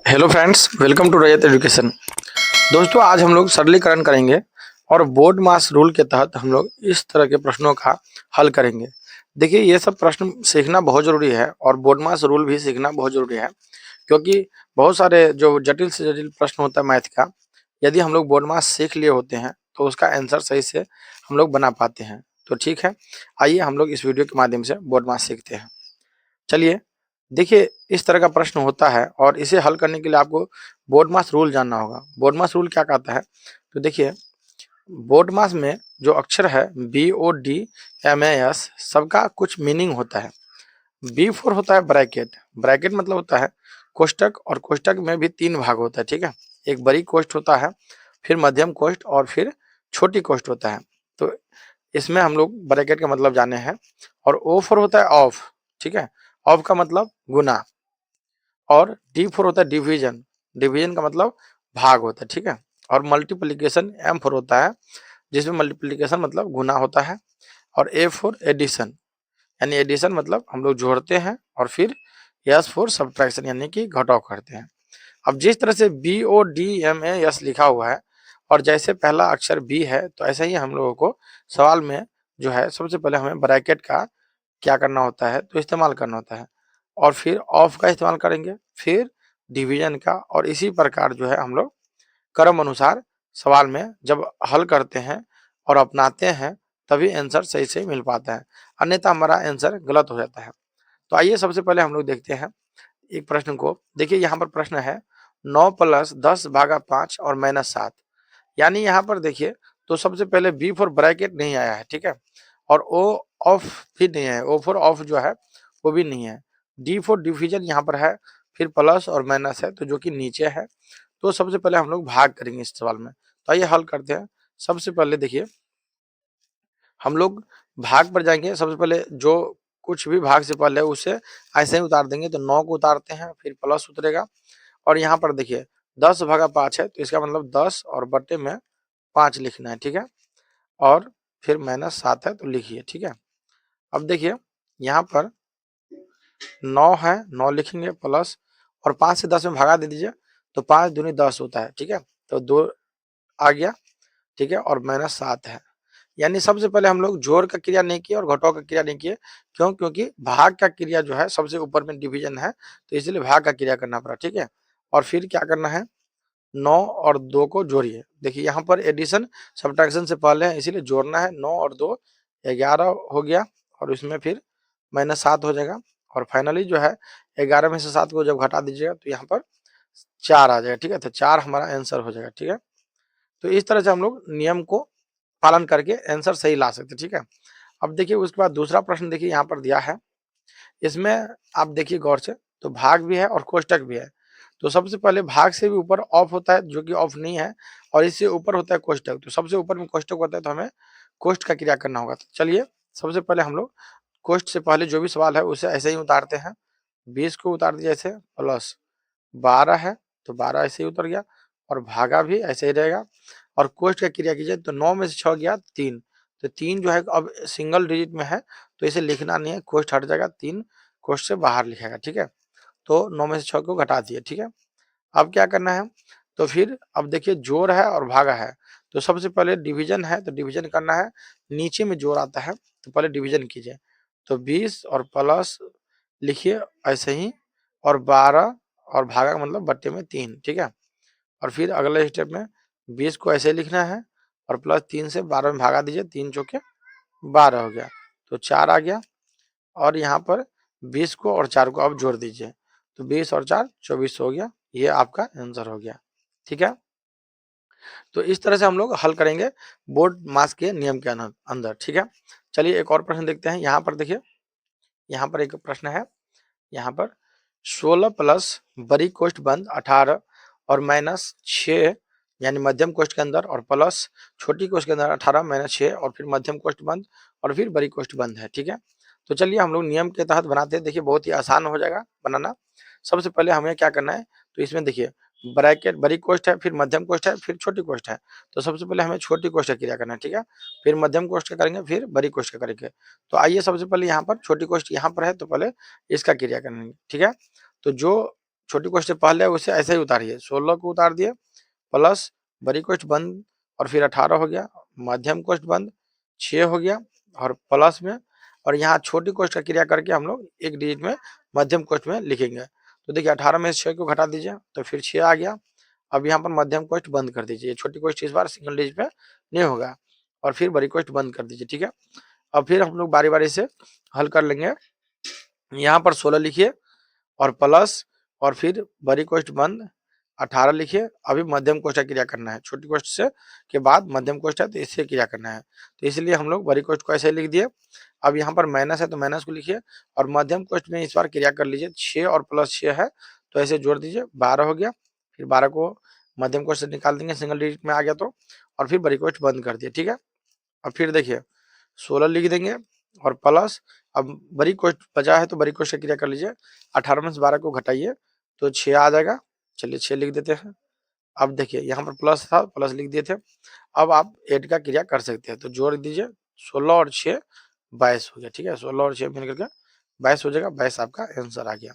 Hello friends, welcome to रैयत education. दोस्तों, आज हम लोग सरलीकरण करेंगे और बोर्ड मास रूल के तहत हम लोग इस तरह के प्रश्नों का हल करेंगे। देखिए, ये सब प्रश्न सीखना बहुत ज़रूरी है और बोर्ड मास रूल भी सीखना बहुत ज़रूरी है, क्योंकि बहुत सारे जो जटिल से जटिल प्रश्न होता है मैथ का, यदि हम लोग बोर्ड मास सीख लिए होते हैं तो उसका आंसर सही से हम लोग बना पाते हैं। तो ठीक है, आइए हम लोग इस वीडियो के माध्यम से बोर्ड मास सीखते हैं। चलिए, देखिए, इस तरह का प्रश्न होता है और इसे हल करने के लिए आपको बोर्ड-मास रूल जानना होगा। बोर्ड-मास रूल क्या कहता है? तो देखिए, बोर्ड-मास में जो अक्षर है BOD, MAS सबका कुछ मीनिंग होता है। B4 होता है ब्रैकेट, ब्रैकेट मतलब होता है कोष्ठक, और कोष्ठक में भी 3 भाग होता है, ठीक है? एक बड़ी कोष्ठ होता है, फिर मध्यम कोष्ठ और फिर छोटी कोष्ठ होता है। तो इसमें हम लोग ब्रैकेट का मतलब जाने हैं। और O4 होता है ऑफ, ठीक है? ऑफ का मतलब गुना। और D4 होता है डिवीजन, डिवीजन का मतलब भाग होता है, ठीक है? और मल्टीप्लिकेशन M4 होता है, जिसमें मल्टीप्लिकेशन मतलब गुना होता है। और A4 एडिशन, यानी एडिशन मतलब हम लोग जोड़ते हैं। और फिर S4 सब्ट्रैक्शन, यानी कि घटाव करते हैं। अब जिस तरह से BODMAS लिखा हुआ है और जैसे पहला अक्षर B है, तो ऐसे ही हम लोगों को सवाल में जो है सबसे पहले हमें ब्रैकेट का क्या करना होता है, तो इस्तेमाल करना होता है। और फिर ऑफ का इस्तेमाल करेंगे, फिर डिवीजन का, और इसी प्रकार जो है हम लोग क्रम अनुसार सवाल में जब हल करते हैं और अपनाते हैं, तभी आंसर सही से मिल पाता है, अन्यथा हमारा आंसर गलत हो जाता है। तो आइए सबसे पहले हम लोग देखते हैं एक प्रश्न को। देखिए, यहाँ पर प्रश्न है 9 + 10 भागा 5 और -7, यानी यहाँ पर देखिए, तो सबसे पहले B4 ब्रैकेट नहीं आया है, ठीक है? और O ऑफ भी नहीं है, O4 ऑफ जो है वो भी नहीं है। D4 डिवीजन यहाँ पर है, फिर प्लस और माइनस है, तो जो कि नीचे है। तो सबसे पहले हम लोग भाग करेंगे इस सवाल में। तो आइए हल करते हैं। सबसे पहले देखिए, हम लोग भाग पर जाएँगे। सबसे पहले जो कुछ भी भाग से पहले है उसे ऐसे ही उतार देंगे, तो 9 को उतारते हैं, फिर प्लस उतरेगा। और यहाँ पर देखिए 10 भागा 5 है, तो इसका मतलब 10 और बट्टे में 5 लिखना है, ठीक है? और फिर -7 है, तो लिखिए, ठीक है? अब देखिए, यहाँ पर 9 है, 9 लिखेंगे प्लस, और 5 से 10 में भगा दे दीजिए, तो 5 दूनी 10 होता है, ठीक है? तो 2 आ गया, ठीक है? और -7 है। यानी सबसे पहले हम लोग जोड़ का क्रिया नहीं किए और घटाव का क्रिया नहीं किए। क्यों? क्योंकि भाग का क्रिया जो है सबसे ऊपर में डिवीजन है, तो इसलिए भाग का क्रिया करना पड़ा, ठीक है? और फिर क्या करना है, 9 और 2 को जोड़िए। देखिए, यहाँ पर एडिशन सब्ट्रैक्शन से पहले है, इसीलिए जोड़ना है। 9 और 2 11 हो गया, और इसमें फिर -7 हो जाएगा। और फाइनली जो है 11 में से 7 को जब घटा दीजिएगा, तो यहाँ पर 4 आ जाएगा, ठीक है? तो 4 हमारा आंसर हो जाएगा, ठीक है? तो इस तरह से हम लोग नियम को पालन करके आंसर सही ला सकते हैं, ठीक है? अब देखिए, उसके बाद दूसरा प्रश्न देखिए यहाँ पर दिया है। इसमें आप देखिए गौर से, तो भाग भी है और कोष्ठक भी है। तो सबसे पहले भाग से भी ऊपर ऑफ होता है, जो कि ऑफ नहीं है, और इससे ऊपर होता है कोष्ठक। तो सबसे ऊपर में कोष्ठक होता है, तो हमें कोष्ठ का क्रिया करना होगा। तो चलिए, सबसे पहले हम लोग कोष्ठ से पहले जो भी सवाल है उसे ऐसे ही उतारते हैं। 20 को उतार दिया ऐसे, प्लस 12 है, तो 12 ऐसे ही उतर गया, और भागा भी ऐसे ही रहेगा। और कोष्ठ का क्रिया कीजिए, तो 9 में से 6 गया 3, तो 3 जो है अब सिंगल डिजिट में है, तो इसे लिखना नहीं है, कोष्ठ हट जाएगा, 3 कोष्ठ से बाहर लिखेगा, ठीक है? तो 9 में से 6 को घटा दिए, ठीक है? अब क्या करना है, तो फिर अब देखिए जोड़ है और भागा है, तो सबसे पहले डिवीजन है, तो डिवीजन करना है। नीचे में जोड़ आता है, तो पहले डिवीजन कीजिए। तो 20 और प्लस लिखिए ऐसे ही, और 12 और भागा का मतलब बट्टे में 3, ठीक है? और फिर अगले स्टेप में 20 को ऐसे ही लिखना है, और प्लस 3 से 12 में भागा दीजिए, 3 चौके 12 हो गया, तो 4 आ गया। और यहाँ पर 20 को और 4 को अब जोड़ दीजिए, तो 20 और 4 24 हो गया। ये आपका आंसर हो गया, ठीक है? तो इस तरह से हम लोग हल करेंगे बोर्ड मास के नियम के अंदर, ठीक है? चलिए एक और प्रश्न देखते हैं। यहाँ पर देखिए, यहाँ पर एक प्रश्न है। यहाँ पर 16 प्लस बड़ी कोष्ठ बंद 18 और -6, यानी मध्यम कोष्ठ के अंदर, और प्लस छोटी कोष्ठ के अंदर 18 -6, और फिर मध्यम कोष्ठ बंद, और फिर बड़ी कोष्ठ बंद है, ठीक है? तो चलिए हम लोग नियम के तहत बनाते हैं। देखिए, बहुत ही आसान हो जाएगा बनाना। सबसे पहले हमें क्या करना है, तो इसमें देखिए ब्रैकेट बड़ी कोष्ठ है, फिर मध्यम कोष्ठ है, फिर छोटी कोष्ठ है। तो सबसे पहले हमें छोटी कोष्ठ की क्रिया करना है, ठीक है? फिर मध्यम कोष्ठ का करेंगे, फिर बड़ी कोष्ठ का करेंगे। तो आइए सबसे पहले यहाँ पर छोटी कोष्ठ यहाँ पर है, तो पहले इसका क्रिया करेंगे, ठीक है? तो जो छोटी कोष्ट से पहले उसे ऐसे ही उतारिए, 16 को उतार दिए प्लस बड़ी कोष्ट बंद और फिर 18 हो गया, मध्यम कोष्ट बंद 6 हो गया और प्लस में, और यहाँ छोटी कोष्ट का क्रिया करके हम लोग एक डिजिट में मध्यम कोष्ट में लिखेंगे। तो देखिए 18 में से 6 को घटा दीजिए तो फिर 6 आ गया। अब यहाँ पर मध्यम कोष्ट बंद कर दीजिए, छोटी कोष्ट इस बार सिंगल डिजिट में नहीं होगा और फिर बड़ी कोष्ट बंद कर दीजिए, ठीक है। अब फिर हम लोग बारी बारी से हल कर लेंगे। यहाँ पर 16 लिखिए और प्लस और फिर बड़ी कोष्ट बंद 18 लिखिए। अभी मध्यम कोष्ट का क्रिया करना है, छोटी कोष्ट से के बाद मध्यम कोष्ट है तो इससे क्रिया करना है, तो इसलिए हम लोग बड़ी कोष्ट को ऐसे लिख दिए। अब यहाँ पर माइनस है तो माइनस को लिखिए और मध्यम कोष्ट में इस बार क्रिया कर लीजिए, 6 और प्लस 6 है तो ऐसे जोड़ दीजिए, 12 हो गया। फिर 12 को मध्यम कोष्ट से निकाल देंगे, सिंगल डिजिट में आ गया तो, और फिर बड़ी कोष्ट बंद कर दिए, ठीक है। अब फिर देखिए 16 लिख देंगे और प्लस, अब बड़ी कोष्ट बचा है तो बड़ी कोष्ट की क्रिया कर लीजिए, 18 में से 12 को घटाइए तो 6 आ जाएगा। चलिए 6 लिख देते हैं। अब देखिए यहाँ पर प्लस था, प्लस लिख दिए थे। अब आप ऐड का क्रिया कर सकते हैं तो जोड़ दीजिए, 16 और 6 22 हो गया, ठीक है। 16 और 6 मिल करके 22 हो जाएगा, 22 आपका आंसर आ गया।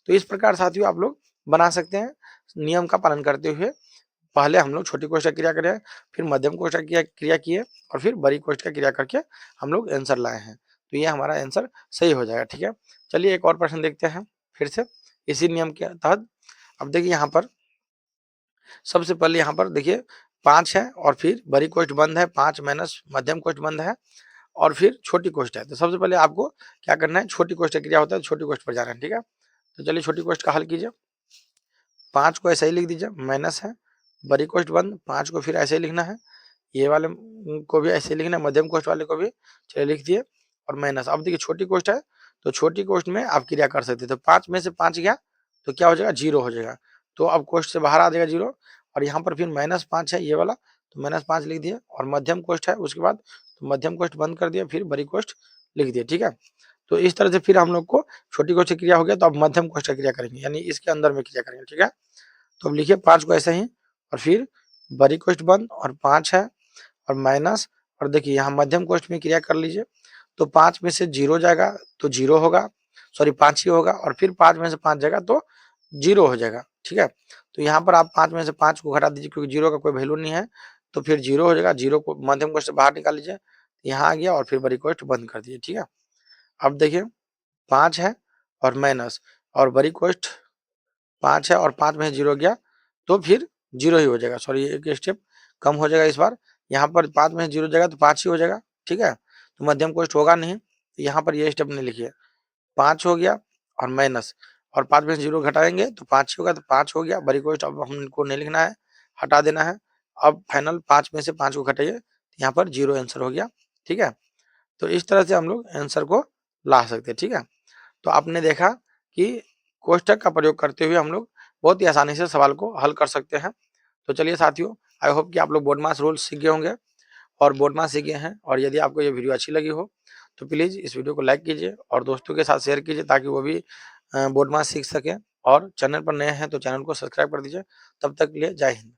तो इस प्रकार साथियों आप लोग बना सकते हैं, नियम का पालन करते हुए। पहले हम लोग छोटी कोष्ट का क्रिया करें, फिर मध्यम कोष्ट का क्रिया किए और फिर बड़ी कोष्ट का क्रिया करके हम लोग आंसर लाए हैं, तो ये हमारा आंसर सही हो जाएगा, ठीक है। चलिए एक और प्रश्न देखते हैं फिर से इसी नियम के तहत। अब देखिए यहाँ पर सबसे पहले यहाँ पर देखिए 5 है और फिर बड़ी कोष्ट बंद है, 5 माइनस मध्यम कोष्ट बंद है और फिर छोटी कोष्ट है। तो सबसे पहले आपको क्या करना है, छोटी कोष्ट का क्रिया होता है, छोटी कोष्ट पर जाना है, ठीक है। तो चलिए छोटी कोष्ट का हल कीजिए। 5 को ऐसे ही लिख दीजिए, माइनस है, बड़ी कोष्ट बंद 5 को फिर ऐसे ही लिखना है, ये वाले को भी ऐसे ही लिखना है, मध्यम कोष्ट वाले को भी चलिए लिख दिए और माइनस। अब देखिए छोटी कोष्ट है तो छोटी कोष्ट में आप क्रिया कर सकते हैं, तो 5 में से 5 गया तो क्या हो जाएगा, 0 हो जाएगा। तो अब कोष्ट से बाहर आ जाएगा 0 और यहाँ पर फिर -5 है ये वाला, तो -5 लिख दिए और मध्यम कोष्ट है उसके बाद तो मध्यम कोष्ट बंद कर दिया, फिर बड़ी कोष्ट लिख दिए, ठीक है। तो इस तरह से फिर हम लोग को छोटी कोष्ट की क्रिया हो गया, तो अब मध्यम कोष्ट की क्रिया करेंगे, यानी इसके अंदर में क्रिया करेंगे, ठीक है। तो अब लिखिए 5 को ऐसे ही और फिर बड़ी कोष्ट बंद और 5 है और माइनस, और देखिए यहाँ मध्यम कोष्ट में क्रिया कर लीजिए, तो 5 में से 0 जाएगा तो 0 होगा, सॉरी 5 ही होगा, और फिर 5 में से 5 जाएगा तो 0 हो जाएगा, ठीक है। तो यहाँ पर आप 5 में से 5 को घटा दीजिए क्योंकि 0 का कोई वैल्यू नहीं है, तो फिर 0 हो जाएगा, 0 को मध्यम कोष्ट से बाहर निकाल लीजिए, यहाँ आ गया और फिर बड़ी कोष्ट बंद कर दीजिए, ठीक है। अब देखिए 5 है और माइनस और बड़ी कोष्ट 5 है और 5 में 0 गया तो फिर 0 ही हो जाएगा, सॉरी एक स्टेप कम हो जाएगा इस बार, यहाँ पर 5 में 0 जाएगा तो 5 ही हो जाएगा, ठीक है। तो मध्यम कोष्ट होगा नहीं, तो यहाँ पर ये स्टेप नहीं लिखिए, 5 हो गया और माइनस और 5 में 0 घटाएंगे तो 5 ही होगा, तो 5 हो गया, बड़ी कोष्ट अब हमको नहीं लिखना है, हटा देना है। अब फाइनल 5 में से 5 को घटाइए, यहाँ पर 0 आंसर हो गया, ठीक है। तो इस तरह से हम लोग आंसर को ला सकते हैं, ठीक है। तो आपने देखा कि कोष्ठक का प्रयोग करते हुए हम लोग बहुत ही आसानी से सवाल को हल कर सकते हैं। तो चलिए साथियों, आई होप कि आप लोग बोडमास रूल्स सीख गए होंगे और बोडमास सीखे हैं, और यदि आपको ये वीडियो अच्छी लगी हो तो प्लीज़ इस वीडियो को लाइक कीजिए और दोस्तों के साथ शेयर कीजिए ताकि वो भी बोडमास सीख सकें, और चैनल पर नए हैं तो चैनल को सब्सक्राइब कर दीजिए। तब तक के लिए जय हिंद।